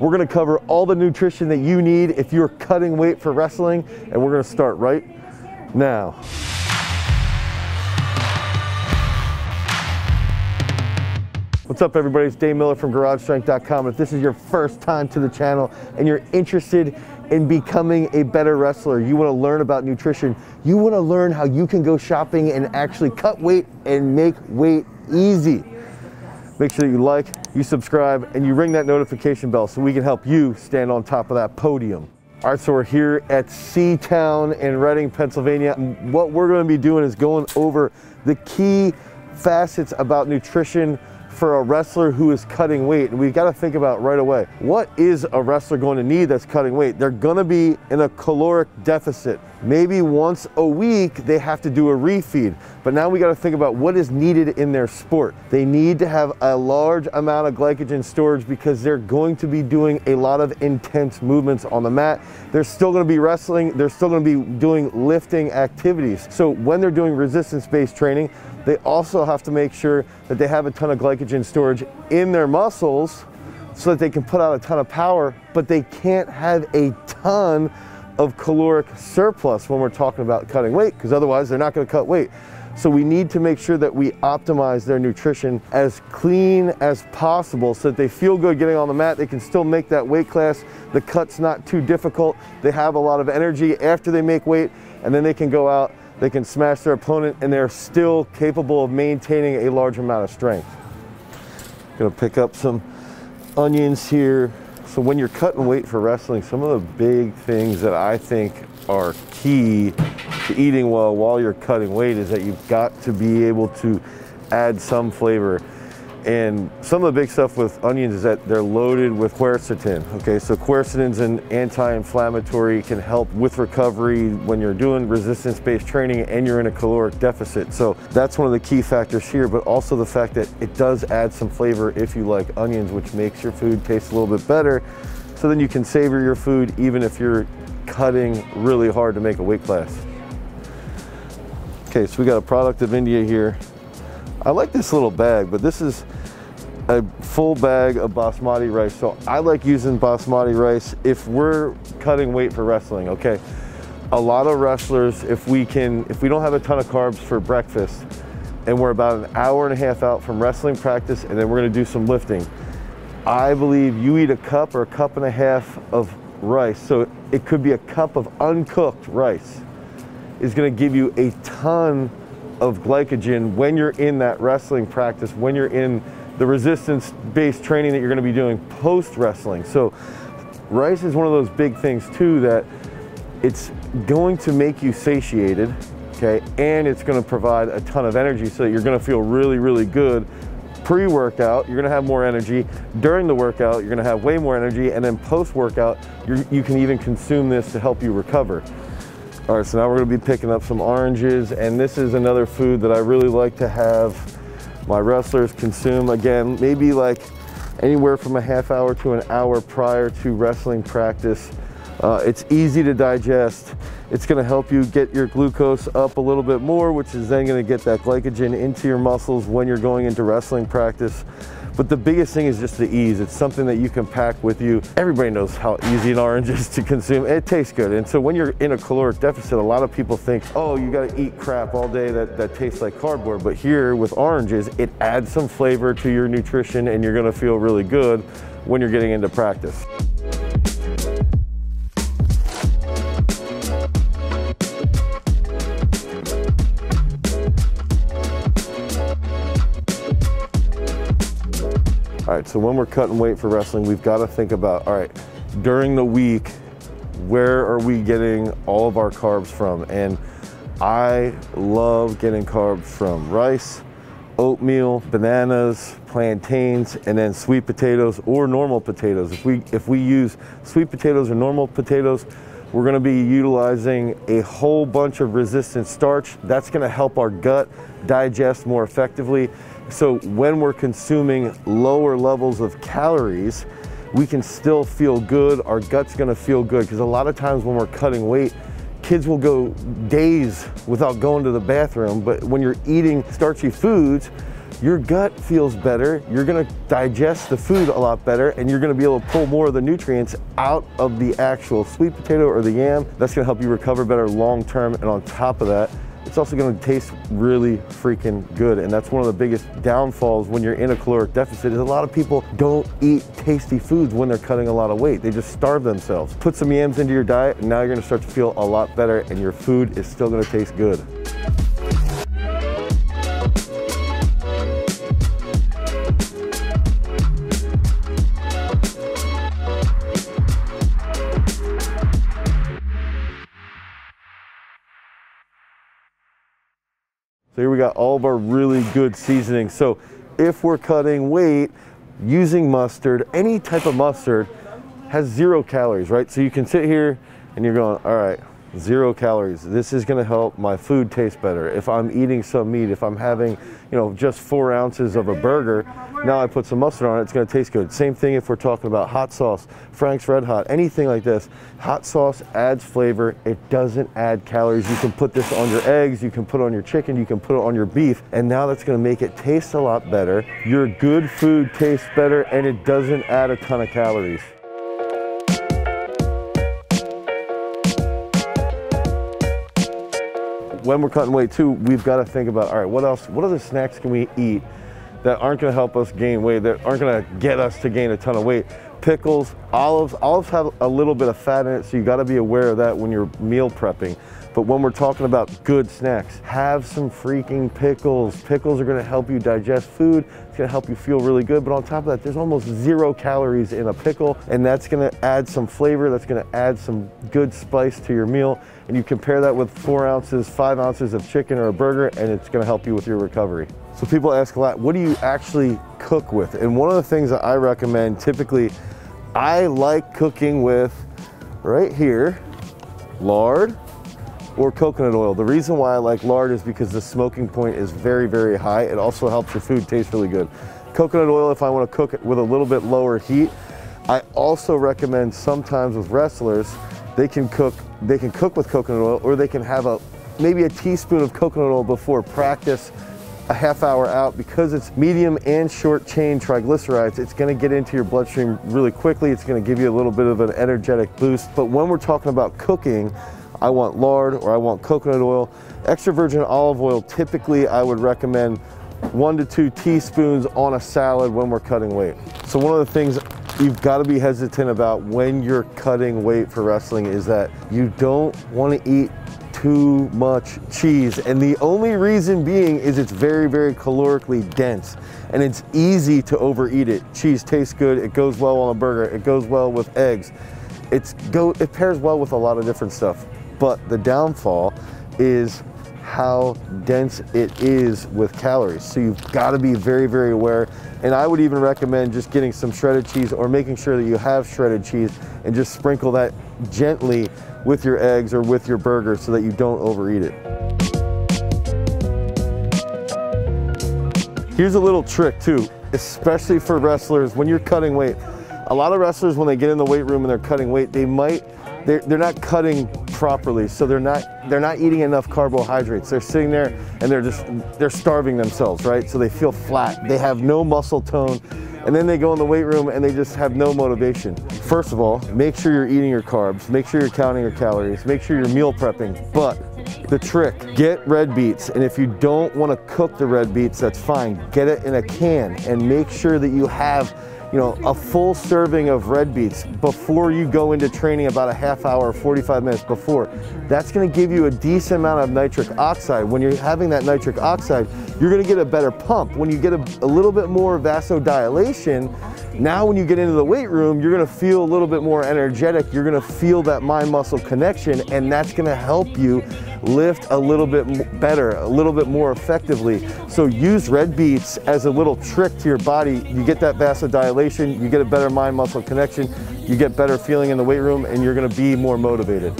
We're gonna cover all the nutrition that you need if you're cutting weight for wrestling, and we're gonna start right now. What's up everybody, it's Dane Miller from GarageStrength.com. If this is your first time to the channel and you're interested in becoming a better wrestler, you want to learn about nutrition, you want to learn how you can go shopping and actually cut weight and make weight easy, make sure that you like, you subscribe, and you ring that notification bell so we can help you stand on top of that podium. All right, so we're here at C-Town in Reading, Pennsylvania. What we're going to be doing is going over the key facets about nutrition for a wrestler who is cutting weight. And we got to think about right away, what is a wrestler going to need that's cutting weight? They're going to be in a caloric deficit. Maybe once a week they have to do a refeed, but now we got to think about what is needed in their sport. They need to have a large amount of glycogen storage because they're going to be doing a lot of intense movements on the mat. They're still going to be wrestling, they're still going to be doing lifting activities. So when they're doing resistance-based training, they also have to make sure that they have a ton of glycogen storage in their muscles so that they can put out a ton of power, but they can't have a ton of caloric surplus when we're talking about cutting weight, because otherwise they're not going to cut weight. So we need to make sure that we optimize their nutrition as clean as possible so that they feel good getting on the mat. They can still make that weight class. The cut's not too difficult. They have a lot of energy after they make weight, and then they can go out, they can smash their opponent, and they're still capable of maintaining a large amount of strength. Gonna pick up some onions here. So when you're cutting weight for wrestling, some of the big things that I think are key to eating well while you're cutting weight is that you've got to be able to add some flavor. And some of the big stuff with onions is that they're loaded with quercetin. Okay, so quercetin's an anti-inflammatory, can help with recovery when you're doing resistance-based training and you're in a caloric deficit. So that's one of the key factors here, but also the fact that it does add some flavor if you like onions, which makes your food taste a little bit better. So then you can savor your food even if you're cutting really hard to make a weight class. Okay, so we got a product of India here. I like this little bag, but this is a full bag of basmati rice. So I like using basmati rice if we're cutting weight for wrestling, okay? A lot of wrestlers, if we don't have a ton of carbs for breakfast and we're about an hour and a half out from wrestling practice and then we're gonna do some lifting, I believe you eat a cup or a cup and a half of rice. So it could be a cup of uncooked rice is gonna give you a ton of glycogen when you're in that wrestling practice, when you're in the resistance-based training that you're going to be doing post-wrestling. So rice is one of those big things too, that it's going to make you satiated, okay, and it's going to provide a ton of energy so that you're going to feel really, really good. Pre-workout, you're going to have more energy. During the workout, you're going to have way more energy, and then post-workout, you can even consume this to help you recover. All right, so now we're gonna be picking up some oranges, and this is another food that I really like to have my wrestlers consume. Again, maybe like anywhere from a half hour to an hour prior to wrestling practice. It's easy to digest. It's gonna help you get your glucose up a little bit more, which is then gonna get that glycogen into your muscles when you're going into wrestling practice. But the biggest thing is just the ease. It's something that you can pack with you. Everybody knows how easy an orange is to consume. It tastes good. And so when you're in a caloric deficit, a lot of people think, oh, you gotta eat crap all day that tastes like cardboard. But here with oranges, it adds some flavor to your nutrition and you're gonna feel really good when you're getting into practice. All right, so when we're cutting weight for wrestling, we've got to think about, all right, during the week, where are we getting all of our carbs from? And I love getting carbs from rice, oatmeal, bananas, plantains, and then sweet potatoes or normal potatoes. If we use sweet potatoes or normal potatoes, we're going to be utilizing a whole bunch of resistant starch. That's going to help our gut digest more effectively. So when we're consuming lower levels of calories, we can still feel good. Our gut's gonna feel good, because a lot of times when we're cutting weight, kids will go days without going to the bathroom, but when you're eating starchy foods, your gut feels better, you're gonna digest the food a lot better, and you're gonna be able to pull more of the nutrients out of the actual sweet potato or the yam. That's gonna help you recover better long term, and on top of that, it's also gonna taste really freaking good. And that's one of the biggest downfalls when you're in a caloric deficit, is a lot of people don't eat tasty foods when they're cutting a lot of weight. They just starve themselves. Put some yams into your diet, and now you're gonna start to feel a lot better, and your food is still gonna taste good. So here we got all of our really good seasonings. So if we're cutting weight, using mustard, any type of mustard has 0 calories, right? So you can sit here and you're going, all right, 0 calories. This is gonna help my food taste better. If I'm eating some meat, if I'm having, just 4 ounces of a burger, now I put some mustard on it, it's gonna taste good. Same thing if we're talking about hot sauce, Frank's Red Hot, anything like this. Hot sauce adds flavor, it doesn't add calories. You can put this on your eggs, you can put it on your chicken, you can put it on your beef, and now that's gonna make it taste a lot better. Your good food tastes better, and it doesn't add a ton of calories. When we're cutting weight too, we've got to think about, all right, what else, what other snacks can we eat that aren't going to help us gain weight, that aren't going to get us to gain a ton of weight? Pickles, olives. Olives have a little bit of fat in it, so you got to be aware of that when you're meal prepping. But when we're talking about good snacks, have some freaking pickles. Pickles are gonna help you digest food. It's gonna help you feel really good. But on top of that, there's almost 0 calories in a pickle, and that's gonna add some flavor. That's gonna add some good spice to your meal. And you compare that with 4 ounces, 5 ounces of chicken or a burger, and it's gonna help you with your recovery. So people ask a lot, what do you actually cook with? And one of the things that I recommend, typically, I like cooking with, right here, lard or coconut oil. The reason why I like lard is because the smoking point is very, very high. It also helps your food taste really good. Coconut oil, if I want to cook it with a little bit lower heat. I also recommend sometimes with wrestlers, they can cook with coconut oil, or they can have maybe a teaspoon of coconut oil before practice, a half hour out. Because it's medium and short chain triglycerides, it's going to get into your bloodstream really quickly. It's going to give you a little bit of an energetic boost. But when we're talking about cooking, I want lard or I want coconut oil. Extra virgin olive oil, typically I would recommend 1 to 2 teaspoons on a salad when we're cutting weight. So one of the things you've got to be hesitant about when you're cutting weight for wrestling is that you don't want to eat too much cheese. And the only reason being is it's very, very calorically dense, and it's easy to overeat it. Cheese tastes good, it goes well on a burger, it goes well with eggs. It pairs well with a lot of different stuff. But the downfall is how dense it is with calories. So you've got to be very, very aware. And I would even recommend just getting some shredded cheese, or making sure that you have shredded cheese, and just sprinkle that gently with your eggs or with your burger so that you don't overeat it. Here's a little trick too, especially for wrestlers when you're cutting weight. A lot of wrestlers, when they get in the weight room and they're cutting weight, they're not cutting properly, so they're not eating enough carbohydrates. They're sitting there and they're starving themselves, right? So they feel flat, they have no muscle tone, and then they go in the weight room and they just have no motivation. First of all, make sure you're eating your carbs, make sure you're counting your calories, make sure you're meal prepping. But the trick, get red beets, and if you don't want to cook the red beets, that's fine. Get it in a can, and make sure that you have a full serving of red beets before you go into training, about a half hour, 45 minutes before. That's going to give you a decent amount of nitric oxide. When you're having that nitric oxide, you're going to get a better pump. When you get a little bit more vasodilation, now when you get into the weight room, you're going to feel a little bit more energetic. You're going to feel that mind-muscle connection, and that's going to help you lift a little bit better, a little bit more effectively. So use red beets as a little trick to your body. You get that vasodilation, you get a better mind-muscle connection, you get better feeling in the weight room, and you're going to be more motivated.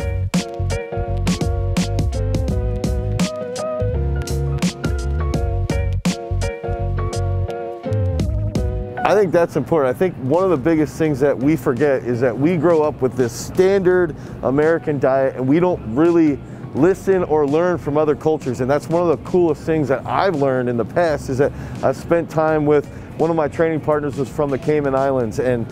I think that's important. I think one of the biggest things that we forget is that we grow up with this standard American diet, and we don't really listen or learn from other cultures. And that's one of the coolest things that I've learned in the past, is that I've spent time with one of my training partners was from the Cayman Islands, and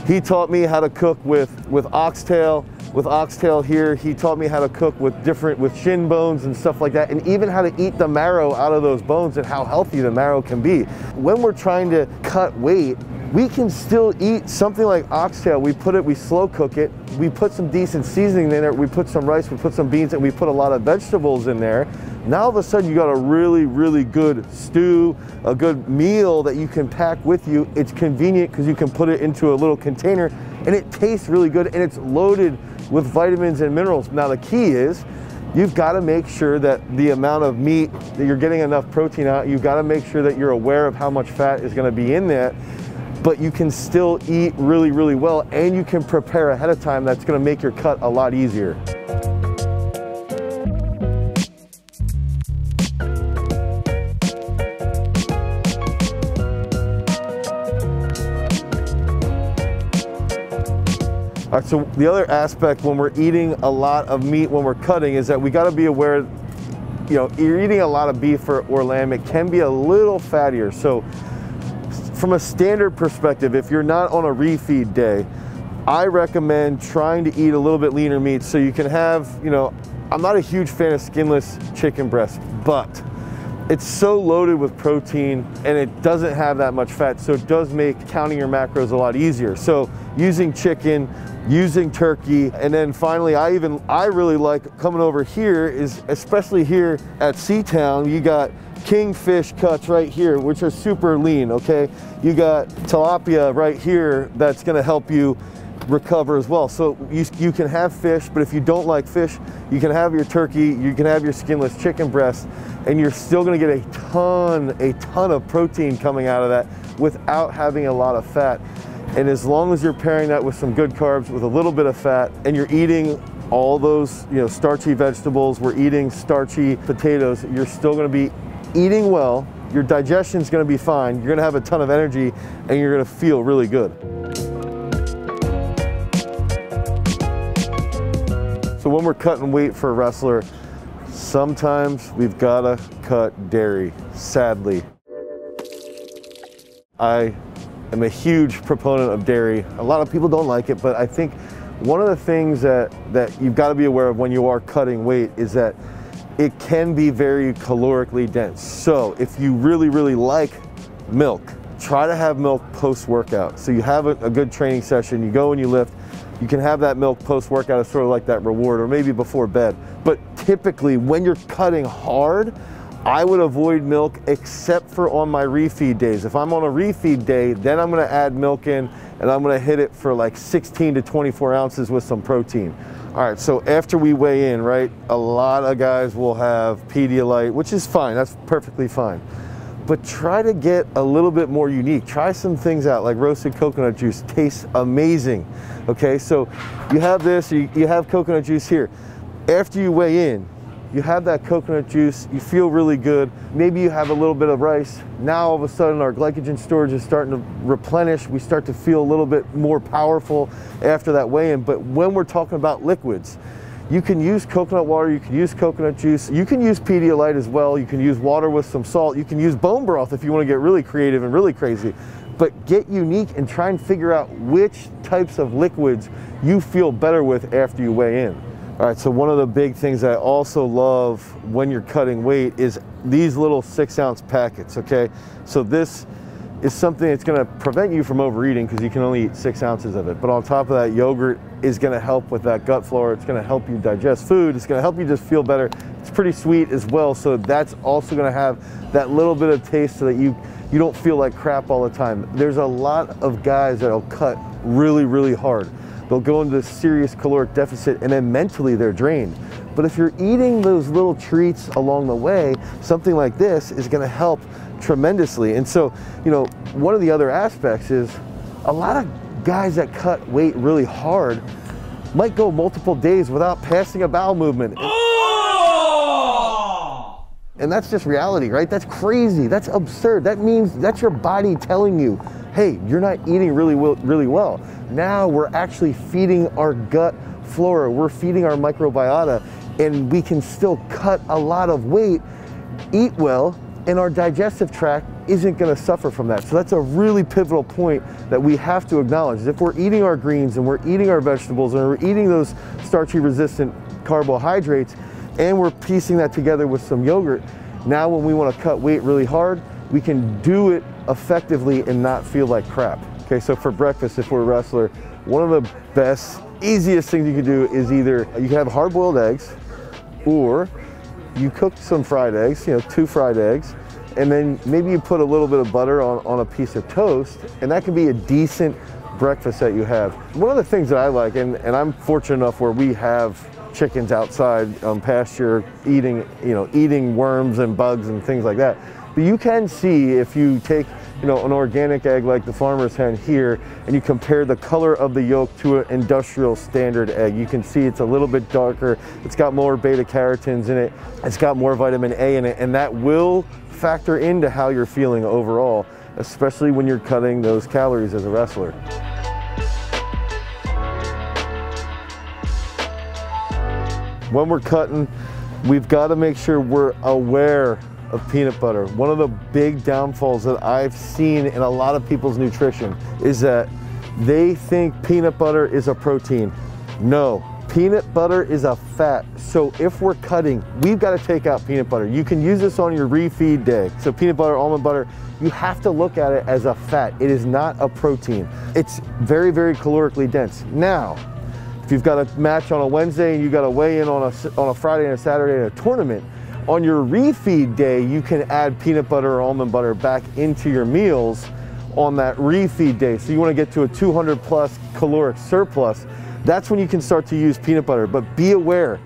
he taught me how to cook with oxtail. With oxtail here, he taught me how to cook with shin bones and stuff like that, and even how to eat the marrow out of those bones and how healthy the marrow can be. When we're trying to cut weight, we can still eat something like oxtail. We slow cook it, we put some decent seasoning in there, we put some rice, we put some beans, and we put a lot of vegetables in there. Now all of a sudden you got a really, really good stew, a good meal that you can pack with you. It's convenient because you can put it into a little container and it tastes really good, and it's loaded with vitamins and minerals. Now the key is, you've got to make sure that the amount of meat, that you're getting enough protein out. You've got to make sure that you're aware of how much fat is going to be in that, but you can still eat really, really well, and you can prepare ahead of time. That's going to make your cut a lot easier. All right, so the other aspect when we're eating a lot of meat when we're cutting is that we got to be aware, you know, you're eating a lot of beef or lamb, it can be a little fattier. So from a standard perspective, if you're not on a refeed day, I recommend trying to eat a little bit leaner meat so you can have, you know, I'm not a huge fan of skinless chicken breast, but it's so loaded with protein and it doesn't have that much fat, so it does make counting your macros a lot easier. So using chicken, using turkey, and then finally I really like coming over here, is especially here at Seatown, you got kingfish cuts right here, which are super lean, okay? You got tilapia right here that's gonna help you recover as well. So you can have fish, but if you don't like fish, you can have your turkey, you can have your skinless chicken breast, and you're still gonna get a ton of protein coming out of that without having a lot of fat. And as long as you're pairing that with some good carbs with a little bit of fat, and you're eating all those, you know, starchy vegetables, we're eating starchy potatoes, you're still gonna be eating well, your digestion's gonna be fine, you're gonna have a ton of energy, and you're gonna feel really good. So when we're cutting weight for a wrestler, sometimes we've gotta cut dairy, sadly. I am a huge proponent of dairy. A lot of people don't like it, but I think one of the things that you've got to be aware of when you are cutting weight is that it can be very calorically dense. So if you really, really like milk, try to have milk post-workout. So you have a good training session, you go and you lift, you can have that milk post-workout as sort of like that reward, or maybe before bed. But typically when you're cutting hard, I would avoid milk except for on my refeed days. If I'm on a refeed day, then I'm gonna add milk in and I'm gonna hit it for like 16 to 24 ounces with some protein. All right, so after we weigh in, right, a lot of guys will have Pedialyte, which is fine, that's perfectly fine. But try to get a little bit more unique. Try some things out, like roasted coconut juice, tastes amazing. Okay, so you have this, you have coconut juice here. After you weigh in, you have that coconut juice, you feel really good. Maybe you have a little bit of rice. Now all of a sudden our glycogen storage is starting to replenish. We start to feel a little bit more powerful after that weigh-in. But when we're talking about liquids, you can use coconut water, you can use coconut juice, you can use Pedialyte as well, you can use water with some salt, you can use bone broth if you want to get really creative and really crazy. But get unique and try and figure out which types of liquids you feel better with after you weigh in. All right, so one of the big things I also love when you're cutting weight is these little 6-ounce packets, okay? So this is something that's gonna prevent you from overeating because you can only eat 6 ounces of it. But on top of that, yogurt is gonna help with that gut flora. It's gonna help you digest food. It's gonna help you just feel better. It's pretty sweet as well, so that's also gonna have that little bit of taste so that you don't feel like crap all the time. There's a lot of guys that'll cut really, really hard. They'll go into this serious caloric deficit and then mentally they're drained. But if you're eating those little treats along the way, something like this is gonna help tremendously. And so, you know, one of the other aspects is a lot of guys that cut weight really hard might go multiple days without passing a bowel movement. And that's just reality, right? That's crazy, that's absurd. That means that's your body telling you, hey, you're not eating really well. Now we're actually feeding our gut flora, we're feeding our microbiota, and we can still cut a lot of weight, eat well, and our digestive tract isn't going to suffer from that. So that's a really pivotal point that we have to acknowledge. If we're eating our greens and we're eating our vegetables and we're eating those starchy resistant carbohydrates and we're piecing that together with some yogurt, now when we want to cut weight really hard, we can do it effectively and not feel like crap. Okay, so for breakfast, if we're a wrestler, one of the best, easiest things you can do is either you can have hard-boiled eggs, or you cook some fried eggs, 2 fried eggs, and then maybe you put a little bit of butter on a piece of toast, and that can be a decent breakfast that you have. One of the things that I like, and I'm fortunate enough where we have chickens outside on pasture eating worms and bugs and things like that. But you can see if you take an organic egg like the farmer's hen here, and you compare the color of the yolk to an industrial standard egg, you can see it's a little bit darker, it's got more beta carotenes in it, it's got more vitamin A in it, and that will factor into how you're feeling overall, especially when you're cutting those calories as a wrestler. When we're cutting, we've got to make sure we're aware of peanut butter. One of the big downfalls that I've seen in a lot of people's nutrition is that they think peanut butter is a protein. No, peanut butter is a fat. So if we're cutting, we've got to take out peanut butter. You can use this on your refeed day. So peanut butter, almond butter, you have to look at it as a fat. It is not a protein. It's very, very calorically dense. Now, if you've got a match on a Wednesday and you got to weigh in on a Friday and a Saturday in a tournament, on your refeed day, you can add peanut butter or almond butter back into your meals on that refeed day. So you want to get to a 200 plus caloric surplus. That's when you can start to use peanut butter. But be aware,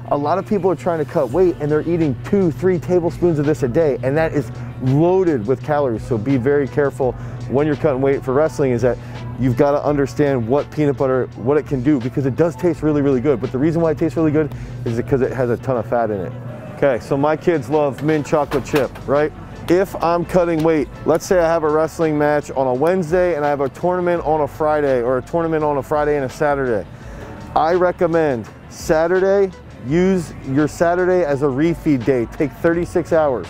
a lot of people are trying to cut weight and they're eating 2-3 tablespoons of this a day, and that is loaded with calories. So be very careful when you're cutting weight for wrestling, is that you've got to understand what peanut butter, what it can do, because it does taste really, really good. But the reason why it tastes really good is because it has a ton of fat in it. Okay, so my kids love mint chocolate chip, right? If I'm cutting weight, let's say I have a wrestling match on a Wednesday and I have a tournament on a Friday, or a tournament on a Friday and a Saturday, I recommend Saturday, use your Saturday as a refeed day. Take 36 hours.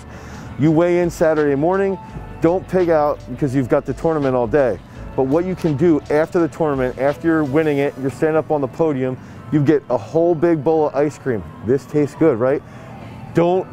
You weigh in Saturday morning, don't pig out because you've got the tournament all day. But what you can do after the tournament, after you're winning it, you're standing up on the podium, you get a whole big bowl of ice cream. This tastes good, right? Don't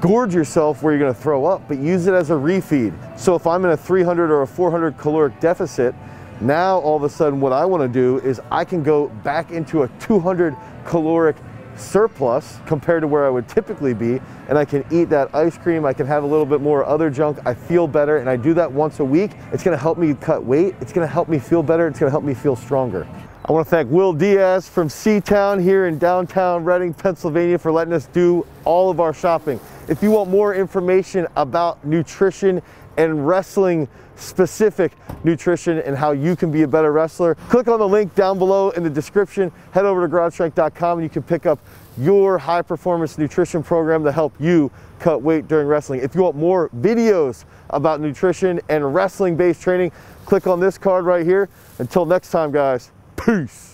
gorge yourself where you're going to throw up, but use it as a refeed. So if I'm in a 300 or a 400 caloric deficit, now all of a sudden what I want to do is I can go back into a 200 caloric surplus compared to where I would typically be, and I can eat that ice cream, I can have a little bit more other junk, I feel better, and I do that once a week. It's going to help me cut weight, it's going to help me feel better, it's going to help me feel stronger. I want to thank Will Diaz from Seatown here in downtown Reading, Pennsylvania, for letting us do all of our shopping. If you want more information about nutrition and wrestling specific nutrition and how you can be a better wrestler, click on the link down below in the description. Head over to GarageStrength.com and you can pick up your high performance nutrition program to help you cut weight during wrestling. If you want more videos about nutrition and wrestling based training, click on this card right here. Until next time, guys. Peace.